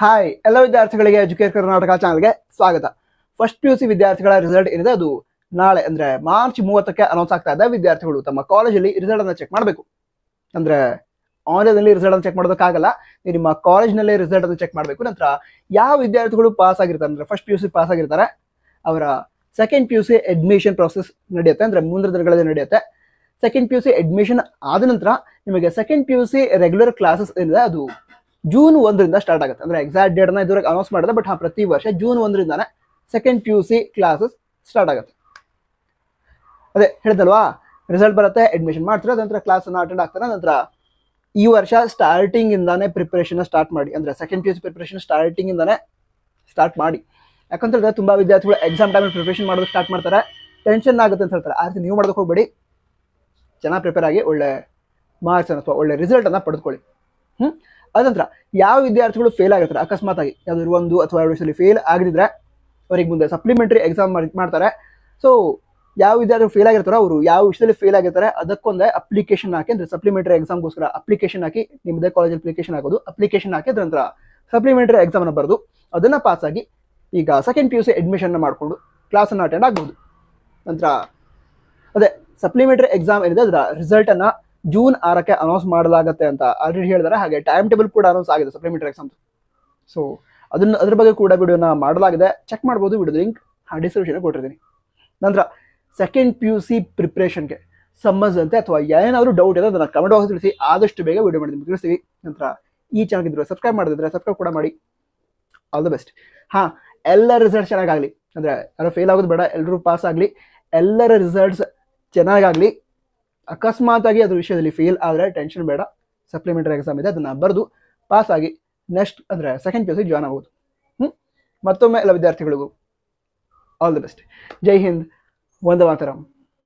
Hi ಎಲ್ಲ ವಿದ್ಯಾರ್ಥಿಗಳಿಗೆ educate Karnataka ಚಾನಲ್ಗೆ ಸ್ವಾಗತ. ಫಸ್ಟ್ PUC ವಿದ್ಯಾರ್ಥಿಗಳ ರಿಸಲ್ಟ್ ಏನಿದೆ ಅದು ನಾಳೆ ಅಂದ್ರೆ ಮಾರ್ಚ್ 30ಕ್ಕೆ ಅನೌನ್ಸ್ ಆಗ್ತಾ ಇದೆ. ವಿದ್ಯಾರ್ಥಿಗಳು ತಮ್ಮ ಕಾಲೇಜಲ್ಲಿ ರಿಸಲ್ಟ್ ಅನ್ನು ಚೆಕ್ ಮಾಡಬೇಕು. ಅಂದ್ರೆ ಆನ್ಲೈನಲ್ಲಿ ರಿಸಲ್ಟ್ ಅನ್ನು ಚೆಕ್ ಮಾಡೋದಕ್ಕಾಗಲ್ಲ, ನೀವು ನಿಮ್ಮ ಕಾಲೇಜ್ನಲ್ಲೇ ರಿಸಲ್ಟ್ ಅನ್ನು ಚೆಕ್ ಮಾಡಬೇಕು. ನಂತರ ಯಾವ ವಿದ್ಯಾರ್ಥಿಗಳು ಪಾಸ್ ಆಗಿರ್ತಾರೆ ಅಂದ್ರೆ ಫಸ್ಟ್ PUC ಪಾಸ್ ಆಗಿರ್ತಾರೆ ಅವರ ಸೆಕೆಂಡ್ PUC ಅಡ್ಮಿಷನ್ ಪ್ರೊಸೆಸ್ ನಡೆಯುತ್ತೆ, ಅಂದ್ರೆ ಮುಂದಿನ ದಿನಗಳಲ್ಲಿ ನಡೆಯುತ್ತೆ. ಸೆಕೆಂಡ್ PUC ಅಡ್ಮಿಷನ್ ಆದ ನಂತರ ನಿಮಗೆ ಸೆಕೆಂಡ್ PUC ರೆಗ್ಯುಲರ್ ಕ್ಲಾಸಸ್ ಏನಿದೆ ಅದು ಜೂನ್ 1ರಿಂದ ಸ್ಟಾರ್ಟ್ ಆಗುತ್ತೆ. ಅಂದ್ರೆ ಎಕ್ಸಾಕ್ಟ್ ಡೇಟ್ ನ ಇದುವರೆಗೆ ಅನೌನ್ಸ್ ಮಾಡಿದೆ, ಬಟ್ ಪ್ರತಿ ವರ್ಷ ಜೂನ್ 1ರಿಂದಾನೆ ಸೆಕೆಂಡ್ PUC ಕ್ಲಾಸಸ್ ಸ್ಟಾರ್ಟ್ ಆಗುತ್ತೆ. ಅದೇ ಹೇಳಿದಲ್ವಾ, ರಿಸಲ್ಟ್ ಬರುತ್ತೆ, ಅಡ್ಮಿಷನ್ ಮಾಡ್ತಾರೆ, ನಂತರ ಕ್ಲಾಸ್ ಅನ್ನ ಅಟೆಂಡ್ ಆಗ್ತಾರೆ. ನಂತರ ಈ ವರ್ಷ ಸ್ಟಾರ್ಟಿಂಗ್ ಇಂದಾನೆ ಪ್ರಿಪರೇಷನ್ ಸ್ಟಾರ್ಟ್ ಮಾಡಿ, ಅಂದ್ರೆ ಸೆಕೆಂಡ್ PUC ಪ್ರಿಪರೇಷನ್ ಸ್ಟಾರ್ಟಿಂಗ್ ಇಂದಾನೆ ಸ್ಟಾರ್ಟ್ ಮಾಡಿ. ಯಾಕಂತಂದ್ರೆ ತುಂಬಾ ವಿದ್ಯಾರ್ಥಿಗಳು ಎಕ್ಸಾಮ್ ಟೈಮಲ್ಲಿ ಪ್ರಿಪರೇಷನ್ ಮಾಡೋದು ಸ್ಟಾರ್ಟ್ ಮಾಡ್ತಾರೆ, ಟೆನ್ಷನ್ ಆಗುತ್ತೆ ಅಂತ ಹೇಳ್ತಾರೆ. ಆ ರೀತಿ ನೀವು ಮಾಡೋದಕ್ಕೆ ಹೋಗ್ಬೇಡಿ, ಚೆನ್ನಾಗಿ ಪ್ರಿಪೇರ್ ಆಗಿ ಒಳ್ಳೆ ಮಾರ್ಕ್ಸ್ ಅಥವಾ ಒಳ್ಳೆ ರಿಸಲ್ಟ್ ಅನ್ನ ಪಡೆದುಕೊಳ್ಳಿ. ಅದಂತರ ಯಾವ ವಿದ್ಯಾರ್ಥಿಗಳು ಫೇಲ್ ಆಗಿರ್ತಾರೆ ಅಕಸ್ಮಾತ್ ಆಗಿ ಯಾವ್ದಾದ್ರು 1 ಅಥವಾ 2 ವರ್ಷದಲ್ಲಿ ಫೇಲ್ ಆಗಿದ್ರೆ ಅವ್ರಿಗೆ ಮುಂದೆ ಸಪ್ಲಿಮೆಂಟರಿ ಎಕ್ಸಾಮ್ ಮಾಡ್ತಾರೆ. ಸೊ ಯಾವ ವಿದ್ಯಾರ್ಥಿಗಳು ಫೇಲ್ ಆಗಿರ್ತಾರೋ ಅವರು ಯಾವ ವಿಷಯದಲ್ಲಿ ಫೇಲ್ ಆಗಿರ್ತಾರೆ ಅದಕ್ಕೊಂದೇ ಅಪ್ಲಿಕೇಶನ್ ಹಾಕಿ, ಅಂದ್ರೆ ಸಪ್ಲಿಮೆಂಟರಿ ಎಕ್ಸಾಮ್ಗೋಸ್ಕರ ಅಪ್ಲಿಕೇಶನ್ ಹಾಕಿ, ನಿಮ್ಮದೇ ಕಾಲೇಜ್ ಅಪ್ಲಿಕೇಶನ್ ಹಾಕೋದು, ಅಪ್ಲಿಕೇಶನ್ ಹಾಕಿ ಅದ್ರ ನಂತರ ಸಪ್ಲಿಮೆಂಟರಿ ಎಕ್ಸಾಮ್ ಅನ್ನ ಬರೆದು ಅದನ್ನ ಪಾಸ್ ಆಗಿ ಈಗ ಸೆಕೆಂಡ್ PUC ಅಡ್ಮಿಷನ್ ಮಾಡಿಕೊಂಡು ಕ್ಲಾಸ್ ಅನ್ನ ಅಟೆಂಡ್ ಆಗಬಹುದು. ನಂತರ ಅದೇ ಸಪ್ಲಿಮೆಂಟರಿ ಎಕ್ಸಾಮ್ ಏನಿದೆ ಅದರ ರಿಸಲ್ಟ್ ಅನ್ನ ಜೂನ್ 6ಕ್ಕೆ ಅನೌನ್ಸ್ ಮಾಡಲಾಗುತ್ತೆ ಅಂತ ಆಲ್ರೆಡಿ ಹೇಳಿದ್ದಾರೆ. ಹಾಗೆ ಟೈಮ್ ಟೇಬಲ್ ಕೂಡ ಅನೌನ್ಸ್ ಆಗಿದೆ ಸಪ್ಲಿಮೆಂಟರಿ ಎಕ್ಸಾಮ್. ಸೊ ಅದ್ರ ಬಗ್ಗೆ ಕೂಡ ವಿಡಿಯೋನ ಮಾಡಲಾಗಿದೆ, ಚೆಕ್ ಮಾಡ್ಬೋದು. ವಿಡಿಯೋ ಲಿಂಕ್ ಡಿಸ್ಕ್ರಿಪ್ಷನ್ ಕೊಟ್ಟಿರ್ತೀನಿ. ನಂತರ ಸೆಕೆಂಡ್ PUC ಪ್ರಿಪ್ರೇಷನ್ಗೆ ಸಂಬಂಧಿಸಿದಂತೆ ಅಥವಾ ಏನಾದರೂ ಡೌಟ್ ಇದೆ ಅದನ್ನ ಕಮೆಂಟ್ ಬಾಕ್ಸ್ ತಿಳಿಸಿ, ಆದಷ್ಟು ಬೇಗ ವಿಡಿಯೋ ಮಾಡಿ ನಿಮ್ಗೆ ತಿಳಿಸ್ತೀವಿ. ನಂತರ ಈ ಚಾನಲ್ ಇದ್ರೆ ಸಬ್ಸ್ಕ್ರೈಬ್ ಮಾಡಿದ್ರೆ ಸಬ್ಸ್ಕ್ರೈಬ್ ಕೂಡ ಮಾಡಿ. All the best. ಎಲ್ಲ ರಿಸಲ್ಟ್ ಚೆನ್ನಾಗಾಗಲಿ, ಅಂದ್ರೆ ಯಾರೋ ಫೇಲ್ ಆಗೋದು ಬೇಡ, ಎಲ್ಲರೂ ಪಾಸ್ ಆಗಲಿ, ಎಲ್ಲರ ರಿಸಲ್ಟ್ಸ್ ಚೆನ್ನಾಗಾಗಲಿ. ಅಕಸ್ಮಾತ್ ಆಗಿ ಅದ್ರ ವಿಷಯದಲ್ಲಿ ಫೇಲ್ ಆದರೆ ಟೆನ್ಷನ್ ಬೇಡ, ಸಪ್ಲಿಮೆಂಟರಿ ಎಕ್ಸಾಮ್ ಇದೆ ಅದನ್ನ ಬರೆದು ಪಾಸ್ ಆಗಿ ನೆಕ್ಸ್ಟ್ ಅಂದ್ರೆ ಸೆಕೆಂಡ್ PUC ಜಾಯ್ನ್ ಆಗೋದು. ಮತ್ತೊಮ್ಮೆ ಎಲ್ಲ ವಿದ್ಯಾರ್ಥಿಗಳಿಗೂ all the best. Jai Hind, Vande Mataram.